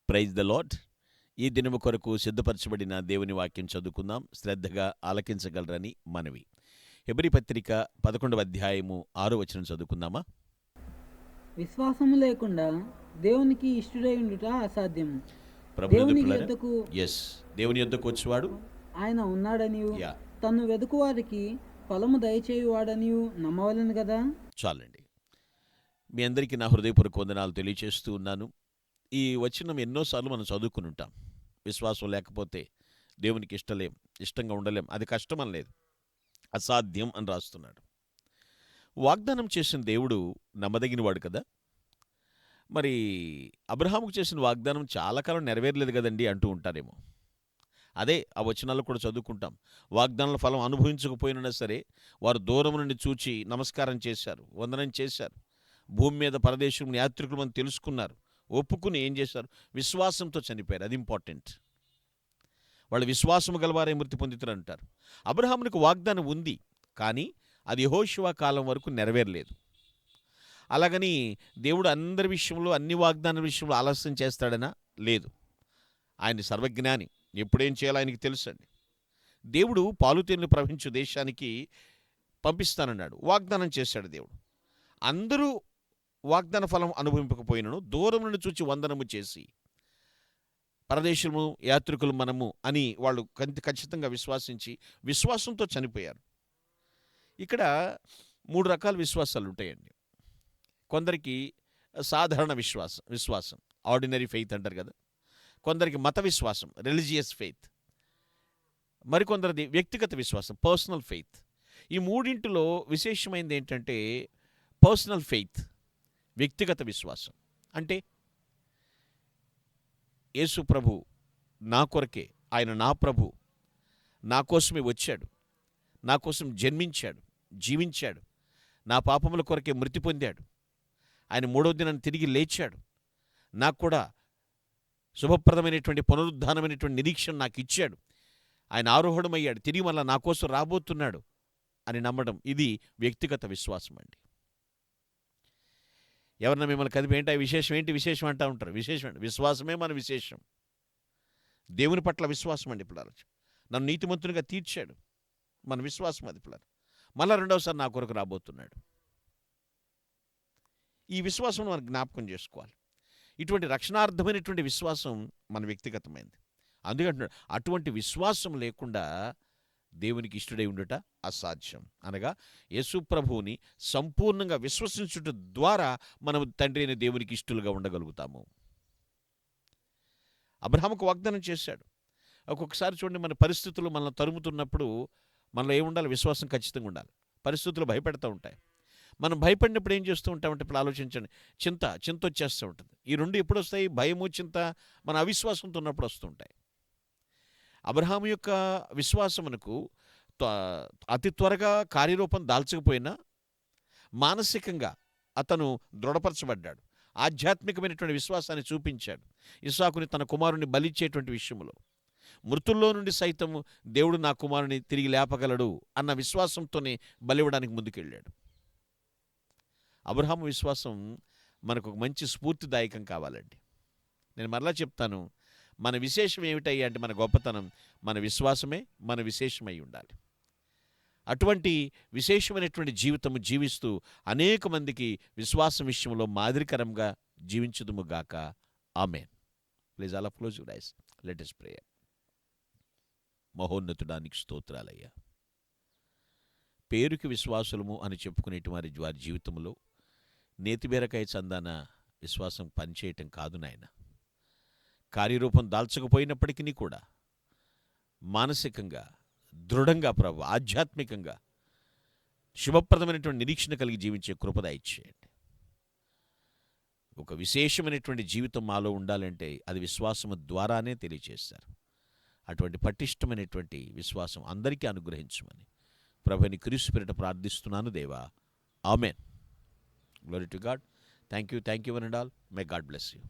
Praise the lord. ఈ దినము కొరకు సిద్ధపరచబడిన దేవుని వాక్యం చదువుకుందాం. శ్రద్ధగా ఆలకించగలరని మనవి. హెబ్రీ పత్రిక 11వ అధ్యాయము 6వ వచనం చదువుకుందామా? విశ్వాసము లేకుండా దేవునికి ఇష్టుడై ఉండుట అసాధ్యము. ప్రభుని దేవుని పిల్లరా, యొద్దకు దేవుని యొద్దకు వచ్చేవాడు ఆయన ఉన్నాడనియు యా తన్ను వెదుకు వారికి ఫలము దయచేయువాడనియు నమ్మవలెను కదా. చాలండి. మీ అందరికీ నా హృదయపూర్వక వందనాలు తెలియచేస్తూ ఉన్నాను. ఈ వచనం ఎన్నోసార్లు మనం చదువుకుని ఉంటాం. విశ్వాసం లేకపోతే దేవునికి ఇష్టంగా ఉండలేం, అది కష్టం అని లేదు, అసాధ్యం అని రాస్తున్నాడు. వాగ్దానం చేసిన దేవుడు నమ్మదగినవాడు కదా. మరి అబ్రహాముకు చేసిన వాగ్దానం చాలా కాలం నెరవేరలేదు కదండి అంటూ ఉంటారేమో. అదే ఆ వచనాల్లో కూడా చదువుకుంటాం. వాగ్దానాల ఫలం అనుభవించకపోయినా సరే వారు దూరం నుండి చూచి నమస్కారం చేశారు, వందనం చేశారు. భూమి మీద పరదేశం యాత్రికులు మనం తెలుసుకున్నారు, ఒప్పుకుని ఏం చేశారు? విశ్వాసంతో చనిపోయారు. అది ఇంపార్టెంట్. వాళ్ళు విశ్వాసము గలవారే మృతి పొందుతారు అంటారు. అబ్రహామునికి వాగ్దానం ఉంది, కానీ అది యెహోషువ కాలం వరకు నెరవేరలేదు. అలాగని దేవుడు అందరి విషయంలో, అన్ని వాగ్దానాల విషయంలో ఆలస్యం చేస్తాడనా? లేదు. ఆయన సర్వజ్ఞాని, ఎప్పుడేం చేయాలో ఆయనకి తెలుసండి. దేవుడు పాలుతేనెలు ప్రవహించు దేశానికి పంపిస్తానన్నాడు, వాగ్దానం చేశాడు దేవుడు. అందరూ వాగ్దాన ఫలం అనుభవింపకపోయినను దూరం నుండి చూచి వందనము చేసి పరదేశము యాత్రికులు మనము అని వాళ్ళు ఖచ్చితంగా విశ్వాసించి విశ్వాసంతో చనిపోయారు. ఇక్కడ 3 రకాల విశ్వాసాలు ఉంటాయండి. కొందరికి సాధారణ విశ్వాసం ఆర్డినరీ ఫెయిత్ అంటారు కదా. కొందరికి మత విశ్వాసం, రిలీజియస్ ఫెయిత్. మరికొందరిది వ్యక్తిగత విశ్వాసం, పర్సనల్ ఫెయిత్. ఈ మూడింటిలో విశేషమైనది ఏంటంటే పర్సనల్ ఫెయిత్, వ్యక్తిగత విశ్వాసం. అంటే యేసు ప్రభు నా కొరకే, ఆయన నా ప్రభు, నా కోసమే వచ్చాడు, నా కోసం జన్మించాడు, జీవించాడు, నా పాపముల కొరకే మృతి పొందాడు, ఆయన 3వ దినాన్ని తిరిగి లేచాడు, నాకు కూడా శుభప్రదమైనటువంటి పునరుద్ధానమైనటువంటి నిరీక్షణ నాకు ఇచ్చాడు, ఆయన ఆరోహణమయ్యాడు, తిరిగి మళ్ళా నా కోసం రాబోతున్నాడు అని నమ్మడం, ఇది వ్యక్తిగత విశ్వాసం అండి. ఎవరన్నా మిమ్మల్ని కదిపి ఏంటి విశేషం అంటూ ఉంటారు. విశ్వాసమే మన విశేషం. దేవుని పట్ల విశ్వాసం అండి. ఇప్పుడు ఆలోచన, నన్ను నీతిమంతునిగా తీర్చాడు, మన విశ్వాసం అది. పిల్లలు మళ్ళా రెండవసారి నా కొరకు రాబోతున్నాడు. ఈ విశ్వాసం మనం జ్ఞాపకం చేసుకోవాలి. ఇటువంటి రక్షణార్థమైనటువంటి విశ్వాసం మన వ్యక్తిగతమైంది. అందుకంటున్నాడు, అటువంటి విశ్వాసం లేకుండా దేవునికి ఇష్టడై ఉండుట అసాధ్యం. అనగా యేసు ప్రభువుని సంపూర్ణంగా విశ్వసించుట ద్వారా మనం తండ్రి అయిన దేవునికి ఇష్టలుగా ఉండగలుగుతాము. అబ్రహాముకు వాగ్దానం చేశాడు. ఒక్కొక్కసారి చూడండి, మన పరిస్థితులు మనల్ని తరుముతున్నప్పుడు మనలో ఏముండాలి? విశ్వాసం ఖచ్చితంగా ఉండాలి. పరిస్థితులు భయపెడతా ఉంటాయి. మనం భయపడినప్పుడు ఏం చేస్తూ ఉంటామంటే, ఇప్పుడు ఆలోచించండి, చింత వచ్చేస్తూ ఉంటుంది. ఈ రెండు ఎప్పుడు వస్తాయి? భయము, చింత మన అవిశ్వాసంతో ఉన్నప్పుడు వస్తూ ఉంటాయి. అబ్రహాము యొక్క విశ్వాసమునకు అతి త్వరగా కార్యరూపం దాల్చకపోయినా మానసికంగా అతను దృఢపరచబడ్డాడు. ఆధ్యాత్మికమైనటువంటి విశ్వాసాన్ని చూపించాడు. ఇస్సాకుని తన కుమారుని బలిచ్చేటువంటి విషయంలో మృతుల్లో నుండి సైతము దేవుడు నా కుమారుని తిరిగి లేపగలడు అన్న విశ్వాసంతోనే బలివ్వడానికి ముందుకెళ్ళాడు. అబ్రహాము విశ్వాసం మనకు ఒక మంచి స్ఫూర్తిదాయకం కావాలండి. నేను మరలా చెప్తాను, మన విశేషం ఏమిటయ్యా అంటే, మన గొప్పతనం మన విశ్వాసమే మన విశేషమై ఉండాలి. అటువంటి విశేషమైనటువంటి జీవితము జీవిస్తూ అనేక మందికి విశ్వాసం విషయంలో మాదిరికరంగా జీవించుదుముగాక. ఆమేన్. Please all close your eyes. Let us pray. మహోన్నతుడానికి స్తోత్రాలయ్యా. పేరుకి విశ్వాసులము అని చెప్పుకునేటి వారి జీవితంలో నేతిబీరకాయ చందాన విశ్వాసం పనిచేయటం కాదు నాయన. కార్యరూపం దాల్చకపోయినప్పటికీ కూడా మానసికంగా దృఢంగా, ప్రభు, ఆధ్యాత్మికంగా శుభప్రదమైనటువంటి నిరీక్షణ కలిగి జీవించే కృప దయచేయండి. ఒక విశేషమైనటువంటి జీవితం మాలో ఉండాలంటే అది విశ్వాసము ద్వారానే తెలియజేస్తారు. అటువంటి పటిష్టమైనటువంటి విశ్వాసం అందరికీ అనుగ్రహించమని ప్రభుని క్రీస్తు పేరిట ప్రార్థిస్తున్నాను దేవా. ఆమేన్. Glory to God. Thank you one and all. May God bless you.